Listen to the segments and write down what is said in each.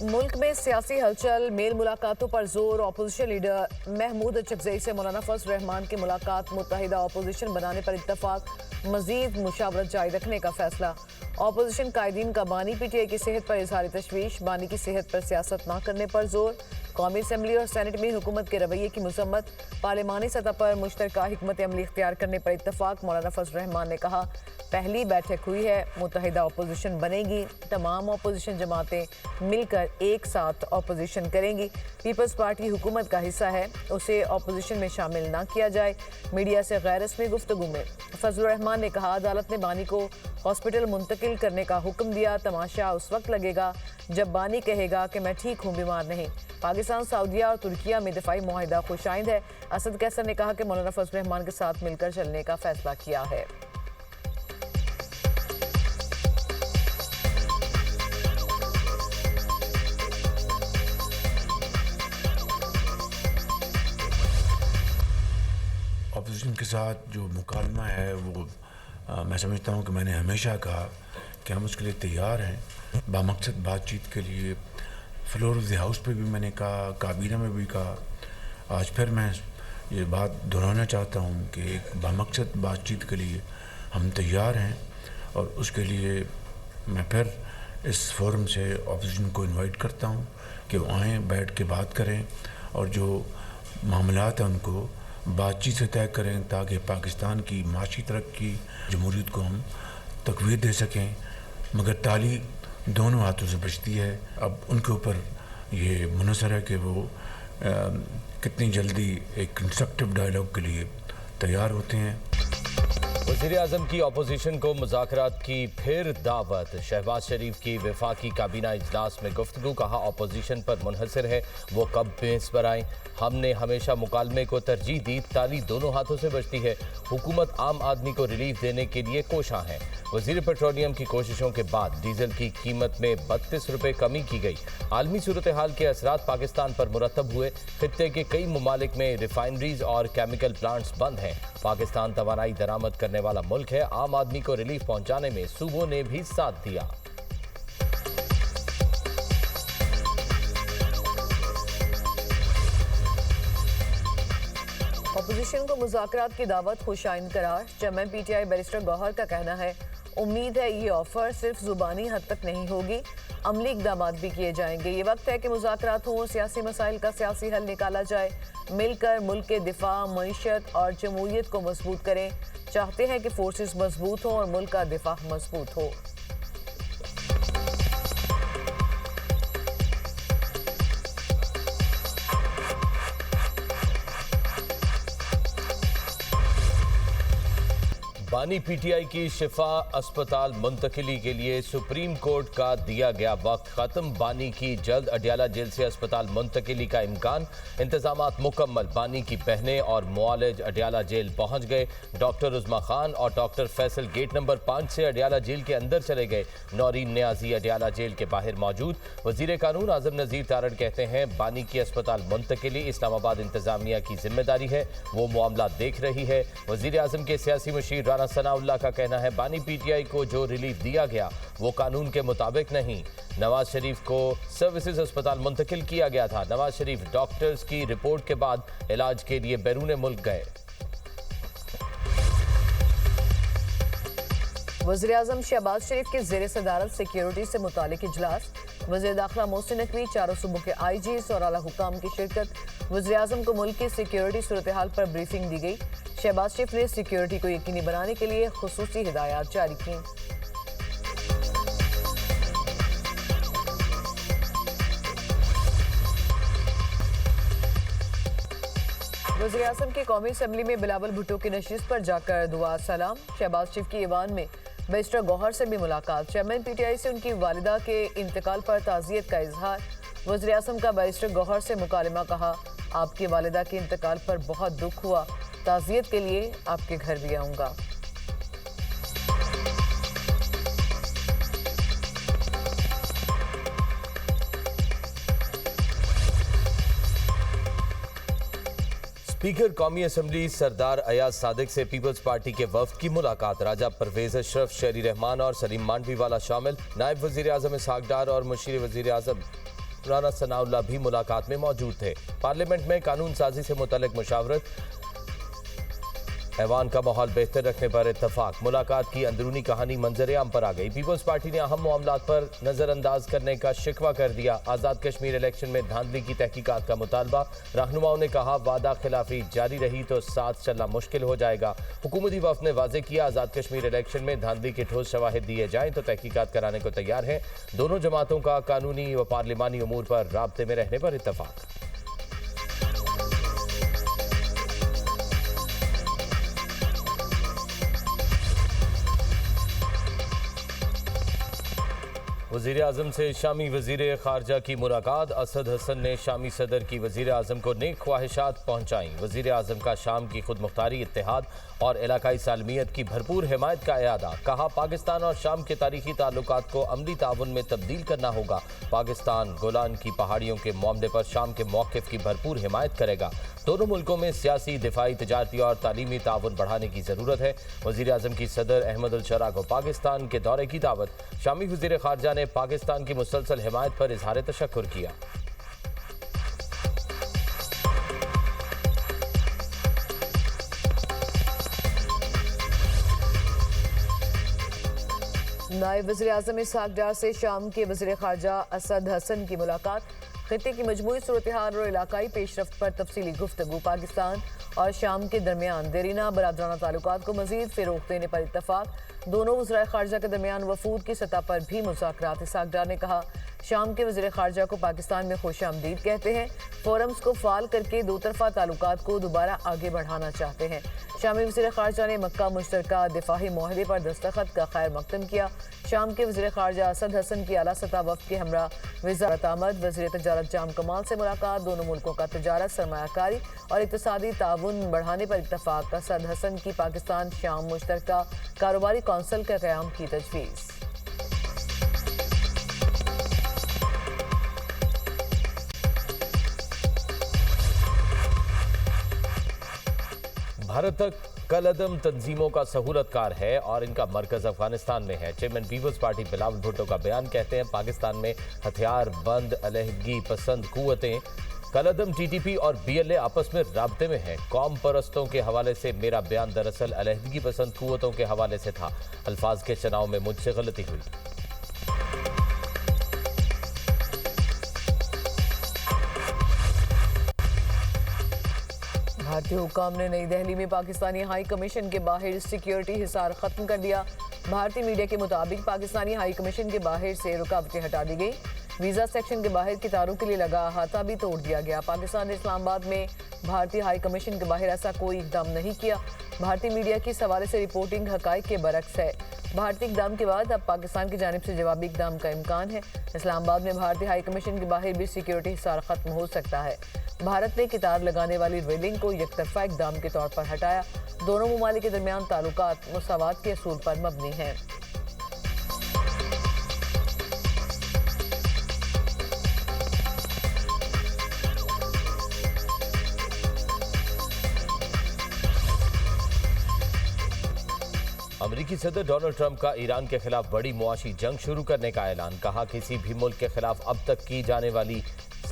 मुल्क में सियासी हलचल, मेल मुलाकातों पर जोर। अपोजिशन लीडर महमूद चकजई से मौलाना फजल रहमान की मुलाकात, मुत्तहिदा अपोजिशन बनाने पर इत्तफाक, मजीद मुशावरत जारी रखने का फैसला। अपोजिशन कायदीन का बानी पीटीआई की सेहत पर इजहार तशवीश, बानी की सेहत पर सियासत न करने पर जोर। कौमी असम्बली और सेनेट में हुकूमत के रवैये की मजम्मत, पार्लिमानी सतह पर मुश्तरका हिकमत अमली इख्तियार करने पर इत्तफाक। मौलाना फजल रहमान ने कहा, पहली बैठक हुई है, मुत्तहिदा अपोजिशन बनेगी, तमाम अपोजिशन जमातें मिलकर एक साथ अपोजिशन करेंगी। पीपल्स पार्टी हुकूमत का हिस्सा है, उसे अपोजिशन में शामिल ना किया जाए। मीडिया से गैर रस्मी गुफ्तगू में फजल रहमान ने कहा, अदालत ने बानी को हॉस्पिटल मुंतकिल करने का हुक्म दिया। तमाशा उस वक्त लगेगा जब बानी कहेगा कि मैं ठीक हूँ, बीमार नहीं। पाकिस्तान, सऊदीया और तुर्किया में दिफाई मुआहिदा खुशाइंद है। असद कैसर ने कहा कि मौलाना फजल रहमान के साथ मिलकर चलने का फैसला किया है। अपोजिशन के साथ जो मुकालमा है वो मैं समझता हूँ कि मैंने हमेशा कहा कि हम उसके लिए तैयार हैं। बामकसद बातचीत के लिए फ्लोर ऑफ द हाउस पे भी मैंने कहा, काबीना में भी कहा। आज फिर मैं ये बात दोहराना चाहता हूँ कि एक बामकसद बातचीत के लिए हम तैयार हैं और उसके लिए मैं फिर इस फोरम से अपोजिशन को इनवाइट करता हूँ कि वो आएँ, बैठ के बात करें और जो मामलात हैं उनको बातचीत से तय करें ताकि पाकिस्तान की माशी तरक्की, जमहूरियत को हम तक़वीत दे सकें। मगर ताली दोनों हाथों से बचती है। अब उनके ऊपर ये मुनहसर है कि वो कितनी जल्दी एक कंस्ट्रक्टिव डायलॉग के लिए तैयार होते हैं। वज़ीर-ए-आज़म की अपोजिशन को मुज़ाकरात की फिर दावत। शहबाज शरीफ की वफाकी काबीना इजलास में गुफ्तगू, कहा अपोजिशन पर मुनहसर है वो कब मेज़ पर आएँ। हमने हमेशा मुकालमे को तरजीह दी, ताली दोनों हाथों से बचती है। हुकूमत आम आदमी को रिलीफ देने के लिए कोशां है। वज़ीर पेट्रोलियम की कोशिशों के बाद डीजल की कीमत में 32 रुपये कमी की गई। आलमी सूरत हाल के असरात पाकिस्तान पर मुरतब हुए। खित्ते के कई ममालिक में रिफाइनरीज और केमिकल प्लांट्स बंद हैं। पाकिस्तान तवानाई दरामद करने वाला मुल्क है। आम आदमी को रिलीफ पहुंचाने में सूबों ने भी साथ दिया। अपोजिशन को मुज़ाकरात की दावत खुशाइंद करार। चेयरमैन पीटीआई बैरिस्टर गौहर का कहना है, उम्मीद है ये ऑफर सिर्फ जुबानी हद तक नहीं होगी, अमली इक़दाम भी किए जाएंगे। ये वक्त है कि मुज़ाकरात हों और सियासी मसाइल का सियासी हल निकाला जाए। मिलकर मुल्क के दिफा, मईशत और जमहूरियत को मजबूत करें। चाहते हैं कि फोर्सेस मजबूत हों और मुल्क का दिफा मजबूत हो। बानी पीटीआई की शिफा अस्पताल मुंतकिली के लिए सुप्रीम कोर्ट का दिया गया वक्त खत्म। बानी की जल्द अडियाला जेल से अस्पताल मुंतकिली का इम्कान। इंतजामात मुकम्मल। बानी की बहनें और मुआलिज अडियाला जेल पहुंच गए। डॉक्टर उज़मा खान और डॉक्टर फैसल गेट नंबर 5 से अडियाला जेल के अंदर चले गए। नौरीन न्याजी अडियाला जेल के बाहर मौजूद। वजीर कानून आजम नज़ीर तारड़ कहते हैं, बानी की अस्पताल मुंतकिली इस्लामाबाद इंतजामिया की जिम्मेदारी है, वो मामला देख रही है। वजीर आजम के सियासी मुशीर राना सनाउल्लाह का कहना है, बानी पीटीआई को जो रिलीफ दिया गया वो कानून के मुताबिक नहीं। नवाज शरीफ को सर्विसेज अस्पताल मुंतकिल किया गया था। नवाज शरीफ डॉक्टर्स की रिपोर्ट के बाद इलाज के लिए बैरून मुल्क गए। वज़ीर-ए-आज़म शहबाज शरीफ के ज़ेर सदारत सिक्योरिटी से मुतालिक इजलास। वज़ीर दाखिला मोहसिन नकवी, चारों सूबों के आईजीज़ और आला हुकाम की शिरकत। वज़ीर-ए-आज़म को मुल्क की सिक्योरिटी सूरत हाल पर ब्रीफिंग दी गई। शहबाज शरीफ ने सिक्योरिटी को यकीनी बनाने के लिए खुसूसी हिदायत जारी की। वज़ीर-ए-आज़म की कौमी असम्बली में बिलावल भुट्टो की नशिस्त पर जाकर दुआ सलाम। शहबाज शरीफ की ईवान में बैरिस्टर गौहर से भी मुलाकात। चेयरमैन पीटीआई से उनकी वालिदा के इंतकाल पर ताज़ियत का इजहार। वज़ीर-ए-आज़म का बैरिस्टर गौहर से मुकालमा, कहा आपकी वालिदा के इंतकाल पर बहुत दुख हुआ, ताज़ियत के लिए आपके घर भी आऊँगा। स्पीकर कौमी असम्बली सरदार अयाज सादिक से पीपल्स पार्टी के वफ्द की मुलाकात। राजा परवेज अशरफ, शहरी रहमान और सलीम मांडवी वाला शामिल। नायब वजीर आजम इसहाक डार और मुशीर वजीर आजम राना सनाउल्लाह भी मुलाकात में मौजूद थे। पार्लियामेंट में कानून साजी से मुतल्लिक मुशावरत, ऐवान का माहौल बेहतर रखने पर इत्तफाक। मुलाकात की अंदरूनी कहानी मंजर आम पर आ गई। पीपल्स पार्टी ने अहम मामलात पर नजरअंदाज करने का शिकवा कर दिया। आज़ाद कश्मीर इलेक्शन में धांधली की तहकीकात का मुतालबा। रहनुमाओं ने कहा वादा खिलाफी जारी रही तो साथ चलना मुश्किल हो जाएगा। हुकूमती वफ़द ने वाजे किया आज़ाद कश्मीर इलेक्शन में धांधली के ठोस शवाहिद दिए जाएं तो तहकीकात कराने को तैयार है। दोनों जमातों का कानूनी व पार्लिमानी उमूर पर राब्ते में रहने पर इत्तफाक। वज़ीर आज़म से शामी वज़ीर ख़ारजा की मुलाकात। असद हसन ने शामी सदर की वज़ीर आज़म को नेक ख्वाहिशात पहुँचाईं। वज़ीर आज़म का शाम की खुद मुख्तारी, इत्तेहाद और इलाकाई सालमियत की भरपूर हिमायत का इरादा। कहा पाकिस्तान और शाम के तारीखी ताल्लुकात को अमली ताउन में तब्दील करना होगा। पाकिस्तान गोलान की पहाड़ियों के मामले पर शाम के मौक़िफ़ की भरपूर हिमायत करेगा। दोनों मुल्कों में सियासी, दिफाई, तिजारती और तालीमी ताउन बढ़ाने की ज़रूरत है। वज़ीर आज़म की सदर अहमद अल शरा को पाकिस्तान के दौरे की दावत। शामी वज़ीर ख़ारजा ने पाकिस्तान की मुसलसल हिमायत पर इजहार तशक्कुर किया। नायब वज़ीर आज़म इसहाक डार से शाम के वज़ीर ख़ारजा असद हसन की मुलाकात। खित्ते की मजमूई सूरत-ए-हाल और इलाकाई पेशरफ्त पर तफसीली गुफ्तगू। पाकिस्तान और शाम के दरमियान देरीना बरादराना ताल्लुकात को मज़ीद फ़रोग़ देने पर इत्तफाक। दोनों वज़राए ख़ारजा के दरमियान वफूद की सतह पर भी मुज़ाकरात। इसहाक डार ने कहा शाम के वज़ीर ख़ारजा को पाकिस्तान में खुशामदीद कहते हैं। फोरम्स को फ़ाल करके दो तरफ़ा ताल्लुकात को दोबारा आगे बढ़ाना चाहते हैं। शामी वज़ीर ख़ारजा ने मक्का मुश्तरका दिफाही मुआहदे पर दस्तखत का खैर मकदम किया। शाम के वज़ीर ख़ारजा असद हसन की आला सतह वफ़द के हमरा वज़ारत आमद वज़ीर तजारत जाम कमाल से मुलाकात। दोनों मुल्कों का तजारत, सरमायाकारी और इक़्तिसादी ताउन बढ़ाने पर इत्तफाक। असद हसन की पाकिस्तान शाम मुश्तरका कारोबारी कौंसिल के क़याम की तजवीज़। भारत कलअदम तंजीमों का सहूलतकार है और इनका मरकज अफगानिस्तान में है। Chairman people's party Bilawal Bhutto का बयान। कहते हैं पाकिस्तान में हथियार बंद अलहदगी पसंद कुव्वतें कलअदम टीटीपी और बीएलए आपस में राब्ते में हैं। कौम परस्तों के हवाले से मेरा बयान दरअसल अलहदगी पसंद कुव्वतों के हवाले से था। अल्फाज के चुनाव में मुझसे गलती हुई। भारतीय हुकाम ने नई दिल्ली में पाकिस्तानी हाई कमीशन के बाहर सिक्योरिटी हिसार खत्म कर दिया। भारतीय मीडिया के मुताबिक पाकिस्तानी हाई कमीशन के बाहर से रुकावटें हटा दी गई। वीज़ा सेक्शन के बाहर कितारों के लिए लगा अहाता भी तोड़ दिया गया। पाकिस्तान ने इस्लामाबाद में भारतीय हाई कमीशन के बाहर ऐसा कोई इकदाम नहीं किया। भारतीय मीडिया की इस हवाले से रिपोर्टिंग हकाइक के बरक्स है। भारतीय इकदाम के बाद अब पाकिस्तान की जानिब से जवाबी इकदाम का इम्कान है। इस्लामाबाद में भारतीय हाई कमीशन के बाहर भी सिक्योरिटी हिसार खत्म हो सकता है। भारत ने कितार लगाने वाली रेलिंग को एकतरफा इकदाम के तौर पर हटाया। दोनों ममालिक के दरमियान ताल्लुकात मुसावात के असूल पर मबनी हैं। अमेरिकी सदर डोनाल्ड ट्रंप का ईरान के खिलाफ बड़ी मुआशी जंग शुरू करने का ऐलान। कहा किसी भी मुल्क के खिलाफ अब तक की जाने वाली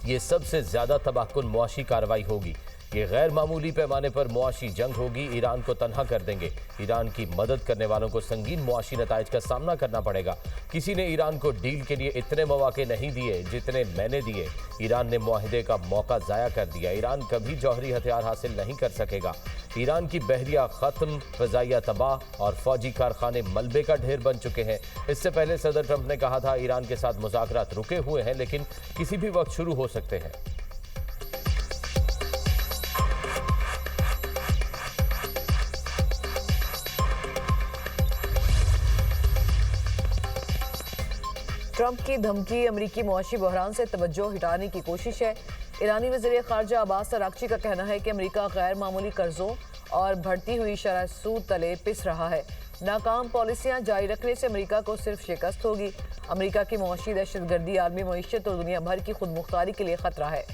ये सबसे ज्यादा तबाहकुन मुआशी कार्रवाई होगी। ये गैर मामूली पैमाने पर मुआशी जंग होगी। ईरान को तनहा कर देंगे। ईरान की मदद करने वालों को संगीन मुआशी नताइज का सामना करना पड़ेगा। किसी ने ईरान को डील के लिए इतने मौके नहीं दिए जितने मैंने दिए। ईरान ने मुआहदे का मौका ज़ाया कर दिया। ईरान कभी जौहरी हथियार हासिल नहीं कर सकेगा। ईरान की बहरिया खत्म, फ़ज़ाइया तबाह और फौजी कारखाने मलबे का ढेर बन चुके हैं। इससे पहले सदर ट्रंप ने कहा था ईरान के साथ मुज़ाकरात रुके हुए हैं लेकिन किसी भी वक्त शुरू हो सकते हैं। ट्रंप की धमकी अमरीकी मुआशी बहरान से तवज्जो हटाने की कोशिश है। ईरानी वज़ीर ख़ारजा अब्बास अराग़ची का कहना है कि अमरीका गैर मामूली कर्जों और बढ़ती हुई शरह सूद तले पिस रहा है। नाकाम पॉलिसियां जारी रखने से अमरीका को सिर्फ शिकस्त होगी। अमरीका की मुआशी दहशतगर्दी आलमी मईशत और दुनिया भर की खुद मुख्तारी के लिए खतरा है।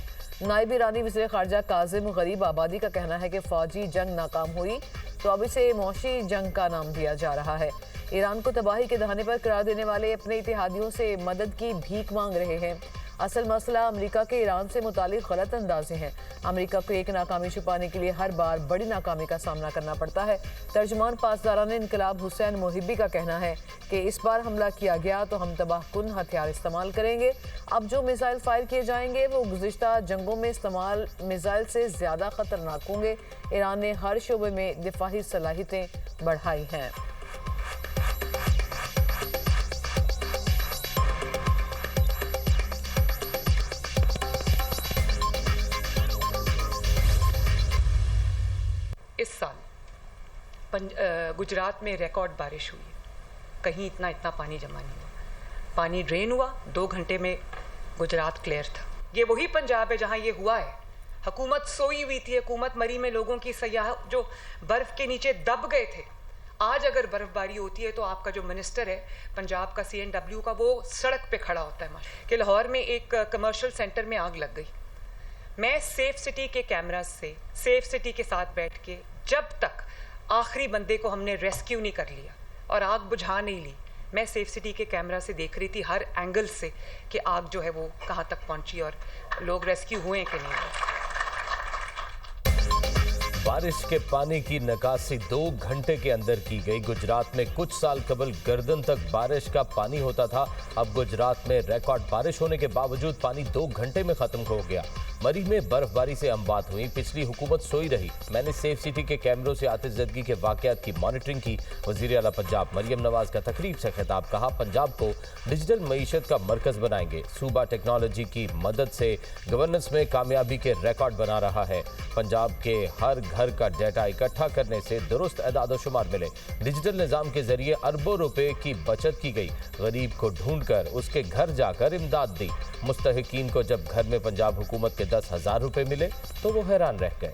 नायब ईरानी वज़ीर ख़ारजा काज़िम गरीब आबादी का कहना है कि फ़ौजी जंग नाकाम हुई तो अब इसे मुआशी जंग का नाम दिया जा रहा है। ईरान को तबाही के दहाने पर करार देने वाले अपने इत्तेहादियों से मदद की भीख मांग रहे हैं। असल मसला अमेरिका के ईरान से मुतालिक गलत अंदाजे हैं। अमेरिका को एक नाकामी छुपाने के लिए हर बार बड़ी नाकामी का सामना करना पड़ता है। तर्जुमान पासदारान इनकलाब हुसैन मोहिब्बी का कहना है कि इस बार हमला किया गया तो हम तबाहकुन हथियार इस्तेमाल करेंगे। अब जो मिसाइल फायर किए जाएंगे वो गुज़िश्ता जंगों में इस्तेमाल मिसाइल से ज़्यादा खतरनाक होंगे। ईरान ने हर शोबे में दिफाही सलाहियतें बढ़ाई हैं। इस साल गुजरात में रिकॉर्ड बारिश हुई। कहीं इतना पानी जमा नहीं हुआ। पानी ड्रेन हुआ, 2 घंटे में गुजरात क्लियर था। ये वही पंजाब है जहां ये हुआ है। हुकूमत सोई हुई थी, हुकूमत मरी में लोगों की सयाह जो बर्फ के नीचे दब गए थे। आज अगर बर्फबारी होती है तो आपका जो मिनिस्टर है पंजाब का CNW का, वो सड़क पे खड़ा होता है। कि लाहौर में एक कमर्शियल सेंटर में आग लग गई। मैं सेफ सिटी के कैमरास से सेफ सिटी के साथ बैठ के जब तक आखिरी बंदे को हमने रेस्क्यू नहीं कर लिया और आग बुझा नहीं ली, मैं सेफ सिटी के कैमरा से देख रही थी हर एंगल से कि आग जो है वो कहाँ तक पहुंची और लोग रेस्क्यू हुए कि नहीं। बारिश के पानी की निकासी 2 घंटे के अंदर की गई। गुजरात में कुछ साल कबल गर्दन तक बारिश का पानी होता था। अब गुजरात में रिकॉर्ड बारिश होने के बावजूद पानी 2 घंटे में खत्म हो गया। मरी में बर्फबारी से अमवात हुई। पिछली हुकूमत सोई रही। मैंने सेफ सिटी के कैमरों से आतिशज़दगी के वाकयात की मॉनिटरिंग की। वज़ीर आला पंजाब मरियम नवाज का तकरीब से खिताब। कहा, पंजाब को डिजिटल मईशत का मरकज बनाएंगे। सूबा टेक्नोलॉजी की मदद से गवर्नेंस में कामयाबी के रिकॉर्ड बना रहा है। पंजाब के हर घर का डाटा इकट्ठा करने से दुरुस्त एदाद-ओ-शुमार मिले। डिजिटल निज़ाम के जरिए अरबों रुपए की बचत की गई। गरीब को ढूंढकर उसके घर जाकर इमदाद दी। मुस्तहिकीन को जब घर में पंजाब हुकूमत के 10,000 रुपए मिले तो वो हैरान रह गए।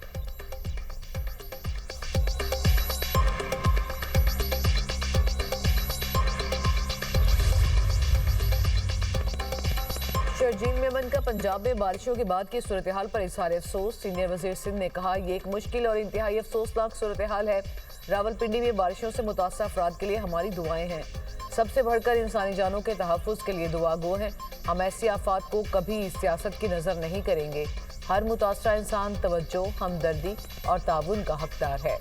शर्जील मेमन का पंजाब में बारिशों के बाद की सूरत हाल पर इजहार अफसोस। सीनियर वजीर सिंध ने कहा, ये एक मुश्किल और इंतहाई अफसोसनाक सूरत हाल है। रावलपिंडी में बारिशों से मुतासर अफराद के लिए हमारी दुआएं हैं। सबसे बढ़कर इंसानी जानों के तहफ़्फ़ुज़ के लिए दुआ गो हैं। हम ऐसी आफात को कभी सियासत की नज़र नहीं करेंगे। हर मुतासरा इंसान तवज्जो, हमदर्दी और ताउन का हकदार है।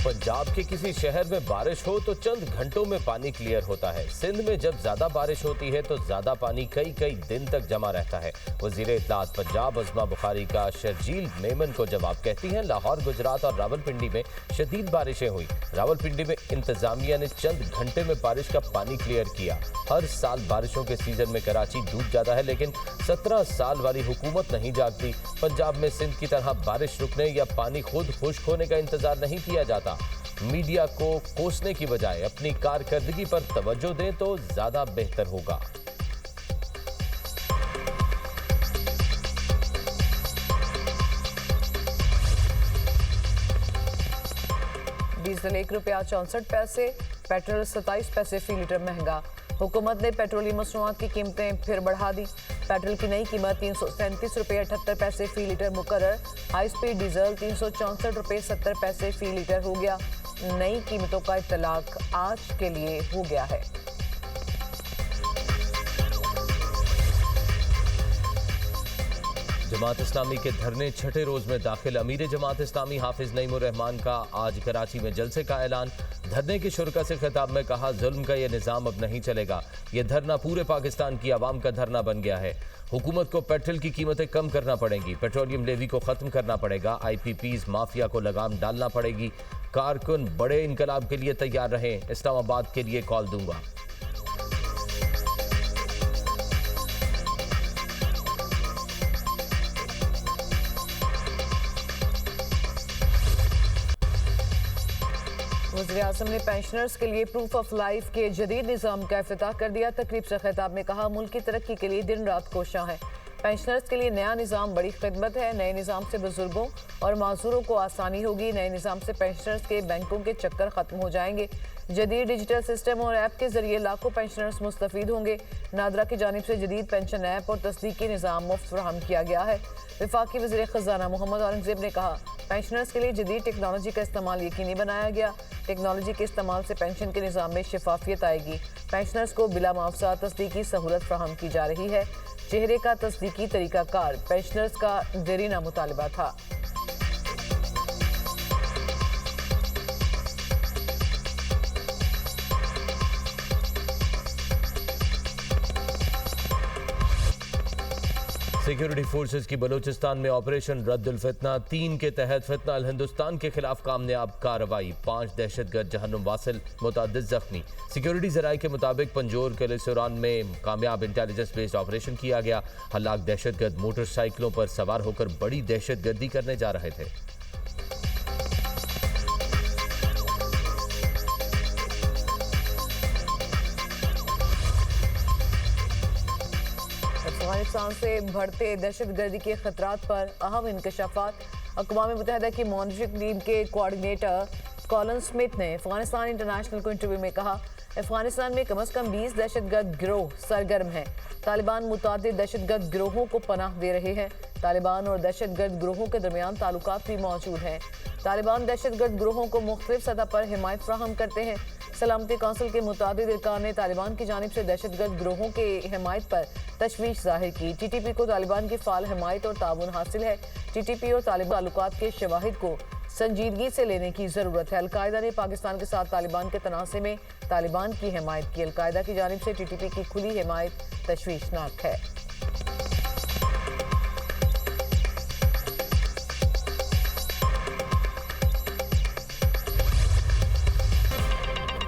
पंजाब के किसी शहर में बारिश हो तो चंद घंटों में पानी क्लियर होता है। सिंध में जब ज्यादा बारिश होती है तो ज्यादा पानी कई दिन तक जमा रहता है। वजीर इत्तलात पंजाब अज़मा बुखारी का शर्जील मेमन को जवाब कहती हैं, लाहौर, गुजरात और रावलपिंडी में शदीद बारिशें हुई। रावलपिंडी में इंतजामिया ने चंद घंटे में बारिश का पानी क्लियर किया। हर साल बारिशों के सीजन में कराची डूब जाता है, लेकिन 17 साल वाली हुकूमत नहीं जागती। पंजाब में सिंध की तरह बारिश रुकने या पानी खुद खुश्क होने का इंतजार नहीं किया जाता। मीडिया को कोसने की बजाय अपनी कारकर्दगी पर तवज्जो दें तो ज्यादा बेहतर होगा। डीजल ₹1.64, पेट्रोल 27 पैसे फी लीटर महंगा। हुकूमत ने पेट्रोलियम मसनूआत की कीमतें फिर बढ़ा दी। पेट्रोल की नई कीमत ₹337.78 फी लीटर मुकर्रर। हाई स्पीड डीजल ₹364.70 फी लीटर हो गया। नई कीमतों का इत्तलाक आज के लिए हो गया है। जमात इस्लामी के धरने छठे रोज में दाखिल। अमीर जमात इस्लामी हाफिज नईमुर रहमान का आज कराची में जलसे का ऐलान। धरने के शुरका से खिताब में कहा, जुल्म का यह निज़ाम अब नहीं चलेगा। यह धरना पूरे पाकिस्तान की आवाम का धरना बन गया है। हुकूमत को पेट्रोल की कीमतें कम करना पड़ेंगी। पेट्रोलियम लेवी को खत्म करना पड़ेगा। IPPs माफिया को लगाम डालना पड़ेगी। कारकुन बड़े इनकलाब के लिए तैयार रहें। इस्लामाबाद के लिए कॉल दूंगा। वज़ीर-ए-आज़म ने पेंशनर्स के लिए प्रूफ ऑफ लाइफ के जदीद निज़ाम का इफ्तिताह कर दिया। तकरीब से खिताब में कहा, मुल्क की तरक्की के लिए दिन रात कोशां है। पेंशनर्स के लिए नया निज़ाम बड़ी खिदमत है। नए निज़ाम से बुजुर्गों और माजूरों को आसानी होगी। नए निज़ाम से पेंशनर्स के बैंकों के चक्कर खत्म हो जाएंगे। जदीद डिजिटल सिस्टम और ऐप के जरिए लाखों पेंशनर्स मुस्तफीद होंगे। नादरा की जानिब से जदीद पेंशन ऐप और तस्दीकी निज़ाम मुफ्त फराहम किया गया है। वफाकी वज़ीर ख़ज़ाना मोहम्मद औरंगज़ेब ने कहा, पेंशनर्स के लिए जदीद टेक्नोलॉजी का इस्तेमाल यकीनी बनाया गया। टेक्नोलॉजी के इस्तेमाल से पेंशन के निज़ाम में शफाफियत आएगी। पेंशनर्स को बिला मुआवजा तस्दीकी सहूलत फराहम की जा रही है। चेहरे का तस्दीकी तरीकाकार पेंशनर्स का देरीना मुतालबा था। सिक्योरिटी फोर्सेस की बलूचिस्तान में ऑपरेशन रद्दुल फितना 3 के तहत फितना अल हिंदुस्तान के खिलाफ कामयाब कार्रवाई। 5 दहशतगर्द जहन्नुम वासिल, मुतअद्दिद जख्मी। सिक्योरिटी जराये के मुताबिक पंजोर के लिसोरान में कामयाब इंटेलिजेंस बेस्ड ऑपरेशन किया गया। हलाक दहशतगर्द मोटरसाइकिलों पर सवार होकर बड़ी दहशतगर्दी करने जा रहे थे। अफगानिस्तान से बढ़ते दहशतगर्दी के खतरात पर अहम इंकशाफात। अक़वाम मुत्तहिदा की मॉनिटरिंग टीम के कोऑर्डिनेटर कॉलन स्मिथ ने अफगानिस्तान इंटरनेशनल को इंटरव्यू में कहा, अफगानिस्तान में कम अज़ कम 20 दहशतगर्द गिरोह सरगर्म हैं। तालिबान मुतादिद दहशतगर्द गिरोहों को पनाह दे रहे हैं। तालिबान और दहशतगर्द गिरोहों के दरमियान ताल्लुकात भी मौजूद हैं। तालिबान दहशतगर्द गिरोहों को मुख्तलिफ सतह पर हिमायत फराहम करते हैं। सलामती कौंसिल के मुतादिद अरकान ने तालिबान की जानिब से दहशतगर्द गिरोहों के हिमायत पर तशवीश जाहिर की। TTP को तालिबान की फाल हिमायत और ताउन हासिल है। TTP और तालिबान ताल्लुकात के शवाहिद को संजीदगी से लेने की ज़रूरत है। अलकायदा ने पाकिस्तान के साथ तालिबान के तनाज़े में तालिबान की हिमायत की। अलकायदा की जानिब से TTP की खुली हिमायत तशवीशनाक है।